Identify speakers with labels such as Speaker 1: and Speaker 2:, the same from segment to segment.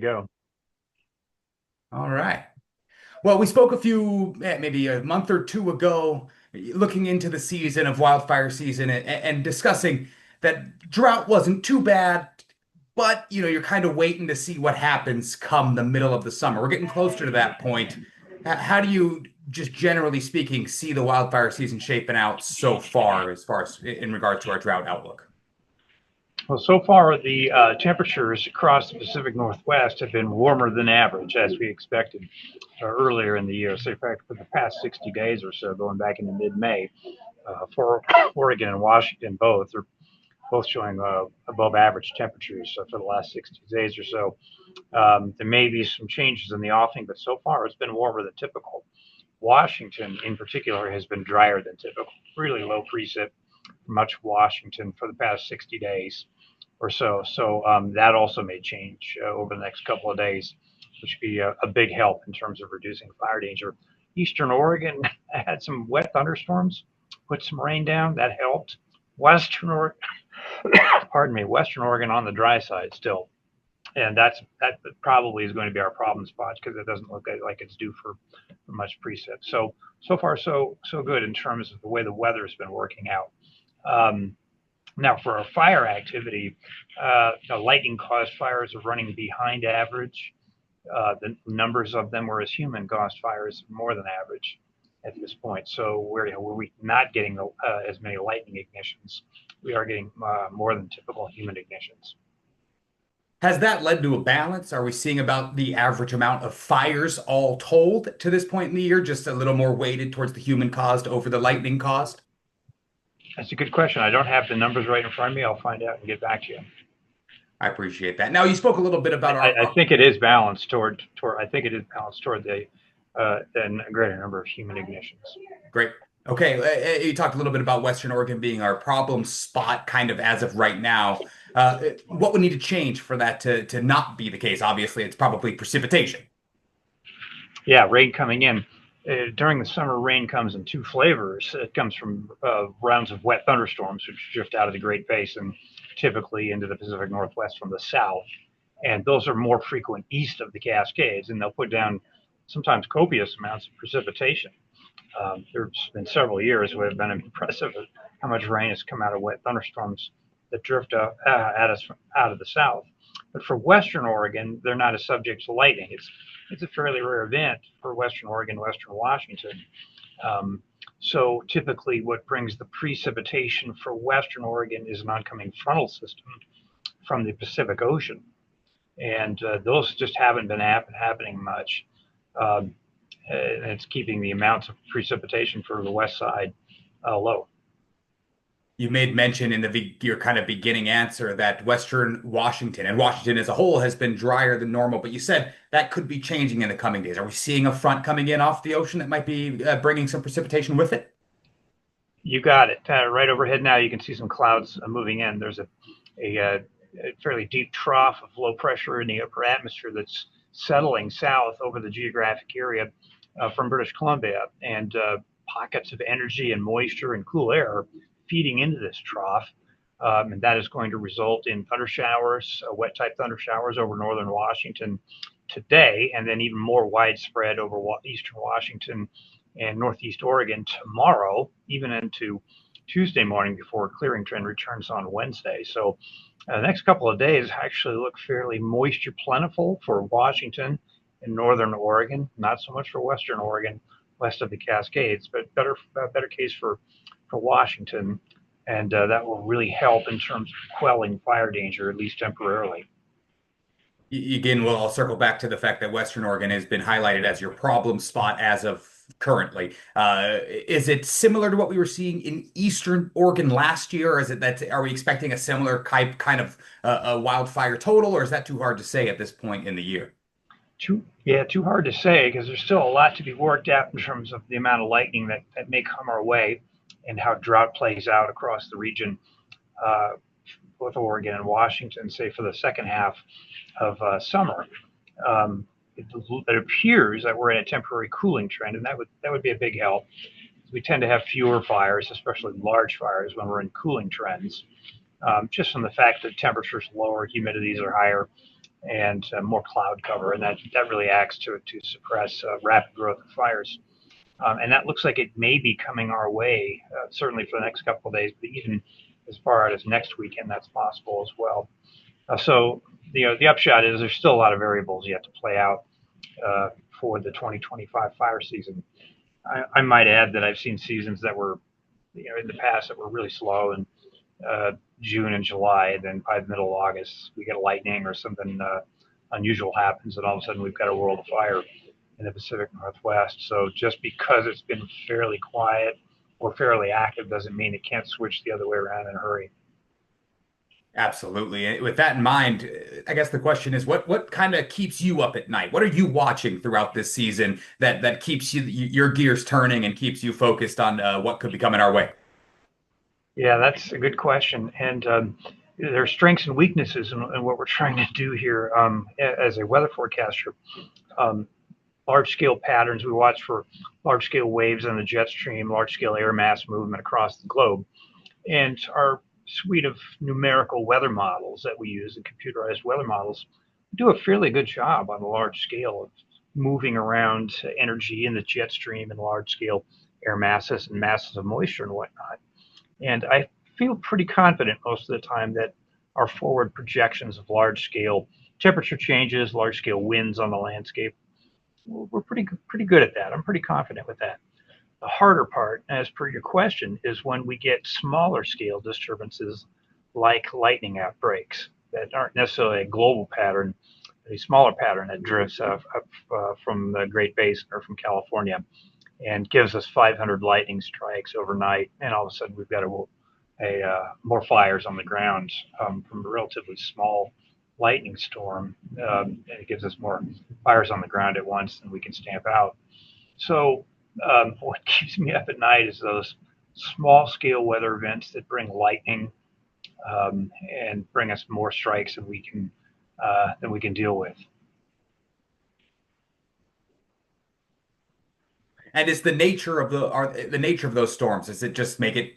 Speaker 1: go.
Speaker 2: All right. Well, we spoke maybe a month or two ago, looking into the season of wildfire season and discussing that drought wasn't too bad, but you're kind of waiting to see what happens come the middle of the summer. We're getting closer to that point. How do you, just generally speaking, see the wildfire season shaping out so far, as far as in regard to our drought outlook?
Speaker 1: Well, so far the temperatures across the Pacific Northwest have been warmer than average, as we expected earlier in the year. So, in fact, for the past 60 days or so, going back into mid-May, for Oregon and Washington are both showing above average temperatures for the last 60 days or so. There may be some changes in the offing, but so far it's been warmer than typical. Washington, in particular, has been drier than typical. Really low precip for much of Washington for the past 60 days or so. So that also may change over the next couple of days, which would be a big help in terms of reducing fire danger. Eastern Oregon had some wet thunderstorms, put some rain down. That helped. Western Oregon, pardon me, Western Oregon on the dry side still, and that probably is going to be our problem spot because it doesn't look like it's due for much precip. So far so good in terms of the way the weather has been working out. Now for our fire activity, the lightning caused fires are running behind average. The numbers of them, whereas human caused fires more than average at this point. So we're not getting as many lightning ignitions. We are getting more than typical human ignitions.
Speaker 2: Has that led to a balance? Are we seeing about the average amount of fires all told to this point in the year, just a little more weighted towards the human caused over the lightning caused?
Speaker 1: That's a good question. I don't have the numbers right in front of me. I'll find out and get back to you.
Speaker 2: I appreciate that. Now, you spoke a little bit about
Speaker 1: I think it is balanced toward. I think it is balanced toward the greater number of human ignitions.
Speaker 2: great. Okay, you talked a little bit about Western Oregon being our problem spot kind of as of right now. What would need to change for that to not be the case? Obviously, it's probably precipitation.
Speaker 1: Yeah, rain coming in. During the summer, rain comes in two flavors. It comes from rounds of wet thunderstorms, which drift out of the Great Basin, typically into the Pacific Northwest from the south. And those are more frequent east of the Cascades, and they'll put down sometimes copious amounts of precipitation. There's been several years where it's been impressive at how much rain has come out of wet thunderstorms that drift at us out of the south. But for Western Oregon, they're not as subject to lightning. It's a fairly rare event for Western Oregon, Western Washington. Um, so typically, what brings the precipitation for Western Oregon is an oncoming frontal system from the Pacific Ocean, and those just haven't been happening much. Um, and it's keeping the amounts of precipitation for the west side low.
Speaker 2: You made mention in your kind of beginning answer that Western Washington and Washington as a whole has been drier than normal, but you said that could be changing in the coming days. Are we seeing a front coming in off the ocean that might be bringing some precipitation with it?
Speaker 1: You got it. Right overhead now, you can see some clouds moving in. There's a fairly deep trough of low pressure in the upper atmosphere that's settling south over the geographic area from British Columbia, and pockets of energy and moisture and cool air feeding into this trough. And that is going to result in thunder showers, wet type thunder showers over northern Washington today, and then even more widespread over eastern Washington and northeast Oregon tomorrow, even into Tuesday morning before a clearing trend returns on Wednesday. So the next couple of days actually look fairly moisture plentiful for Washington and northern Oregon, not so much for western Oregon, west of the Cascades, but better case for Washington, and that will really help in terms of quelling fire danger, at least temporarily.
Speaker 2: Again, well, I'll circle back to the fact that Western Oregon has been highlighted as your problem spot as of currently. Is it similar to what we were seeing in Eastern Oregon last year, or is it that are we expecting a similar kind of a wildfire total, or is that too hard to say at this point in the year?
Speaker 1: Too hard to say because there's still a lot to be worked out in terms of the amount of lightning that may come our way and how drought plays out across the region, uh, both Oregon and Washington, say for the second half of summer. Um, it appears that we're in a temporary cooling trend, and that would be a big help. We tend to have fewer fires, especially large fires, when we're in cooling trends, just from the fact that temperatures are lower, humidities are higher, and more cloud cover, and that really acts to suppress rapid growth of fires. And that looks like it may be coming our way, certainly for the next couple of days, but even as far out as next weekend, that's possible as well. So the upshot is there's still a lot of variables yet to play out for the 2025 fire season. I might add that I've seen seasons that were, in the past that were really slow in June and July, and then by the middle of August we get a lightning or something unusual happens, and all of a sudden we've got a world of fire in the Pacific Northwest. So just because it's been fairly quiet or fairly active doesn't mean it can't switch the other way around in a hurry.
Speaker 2: Absolutely. And with that in mind, I guess the question is, what kind of keeps you up at night? What are you watching throughout this season that keeps your gears turning and keeps you focused on what could be coming our way?
Speaker 1: Yeah, that's a good question. And there are strengths and weaknesses in what we're trying to do here as a weather forecaster. Um, Large scale patterns, we watch for large scale waves on the jet stream, large scale air mass movement across the globe. And our suite of numerical weather models that we use, the computerized weather models, do a fairly good job on a large scale of moving around energy in the jet stream and large scale air masses and masses of moisture and whatnot. And I feel pretty confident most of the time that our forward projections of large scale temperature changes, large scale winds on the landscape, we're pretty good at that. I'm pretty confident with that. The harder part, as per your question, is when we get smaller scale disturbances like lightning outbreaks that aren't necessarily a global pattern, a smaller pattern that drifts up from the Great Basin or from California and gives us 500 lightning strikes overnight, and all of a sudden we've got more fires on the ground from a relatively small lightning storm. And it gives us more fires on the ground at once than we can stamp out. So what keeps me up at night is those small scale weather events that bring lightning and bring us more strikes than we can deal with.
Speaker 2: And is the nature of those storms, does it just make it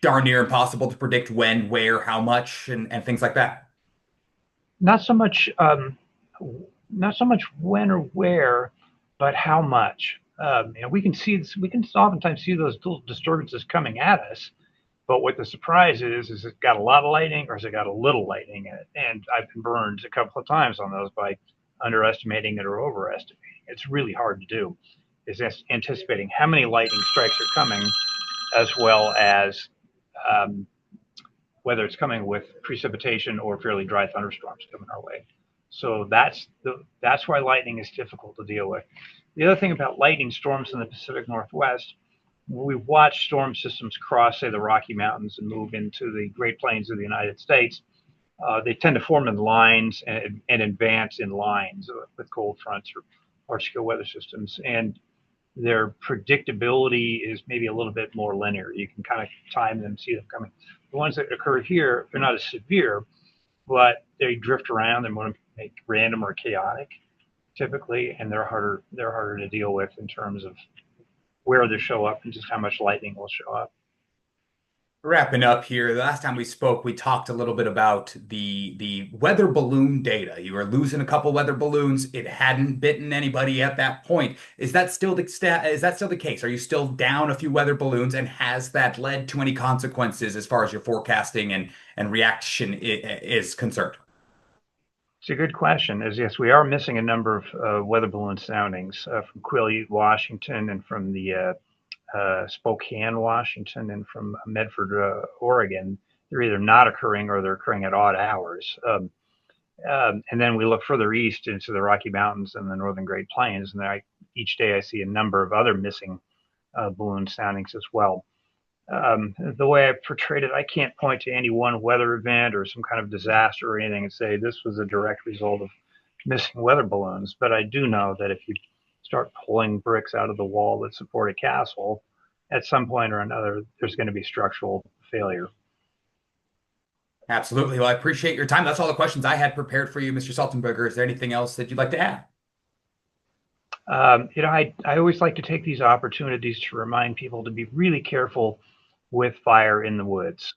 Speaker 2: darn near impossible to predict when, where, how much, and things like that?
Speaker 1: Not so much not so much when or where, but how much. We can see this, we can oftentimes see those disturbances coming at us. But what the surprise is it got a lot of lightning or has it got a little lightning in it? And I've been burned a couple of times on those by underestimating it or overestimating. It's really hard to do. Is anticipating how many lightning strikes are coming, as well as um, whether it's coming with precipitation or fairly dry thunderstorms coming our way. So that's why lightning is difficult to deal with. The other thing about lightning storms in the Pacific Northwest, when we watch storm systems cross, say, the Rocky Mountains and move into the Great Plains of the United States, they tend to form in lines and advance in lines with cold fronts or large scale weather systems. And their predictability is maybe a little bit more linear. You can kind of time them, see them coming. The ones that occur here, they're not as severe, but they drift around and want to make random or chaotic typically, and they're harder to deal with in terms of where they show up and just how much lightning will show up.
Speaker 2: Wrapping up here, the last time we spoke, we talked a little bit about the weather balloon data. You were losing a couple weather balloons. It hadn't bitten anybody at that point. Is that still is that still the case? Are you still down a few weather balloons, and has that led to any consequences as far as your forecasting and reaction is concerned?
Speaker 1: It's a good question. As yes, we are missing a number of weather balloon soundings from Quileute, Washington, and from the Spokane, Washington, and from Medford, Oregon. They're either not occurring or they're occurring at odd hours. And then we look further east into the Rocky Mountains and the Northern Great Plains, and each day I see a number of other missing balloon soundings as well. The way I portrayed it, I can't point to any one weather event or some kind of disaster or anything and say this was a direct result of missing weather balloons. But I do know that if you start pulling bricks out of the wall that support a castle, at some point or another, there's going to be structural failure.
Speaker 2: Absolutely. Well, I appreciate your time. That's all the questions I had prepared for you, Mr. Saltenberger. Is there anything else that you'd like to add?
Speaker 1: I always like to take these opportunities to remind people to be really careful with fire in the woods.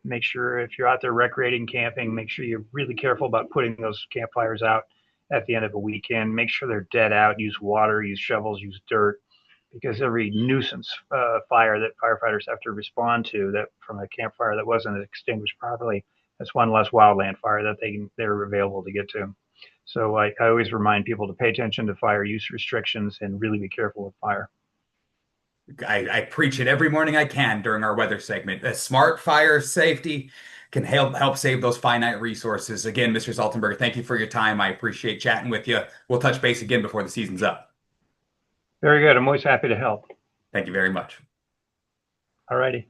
Speaker 1: Make sure if you're out there recreating, camping, make sure you're really careful about putting those campfires out at the end of a weekend. Make sure they're dead out. Use water, use shovels, use dirt, because every nuisance fire that firefighters have to respond to that from a campfire that wasn't extinguished properly, that's one less wildland fire that they're available to get to. So I always remind people to pay attention to fire use restrictions and really be careful with fire.
Speaker 2: I preach it every morning I can during our weather segment. A smart fire safety can help save those finite resources. Again, Mr. Saltenberger, thank you for your time. I appreciate chatting with you. We'll touch base again before the season's up.
Speaker 1: Very good. I'm always happy to help.
Speaker 2: Thank you very much.
Speaker 1: All righty.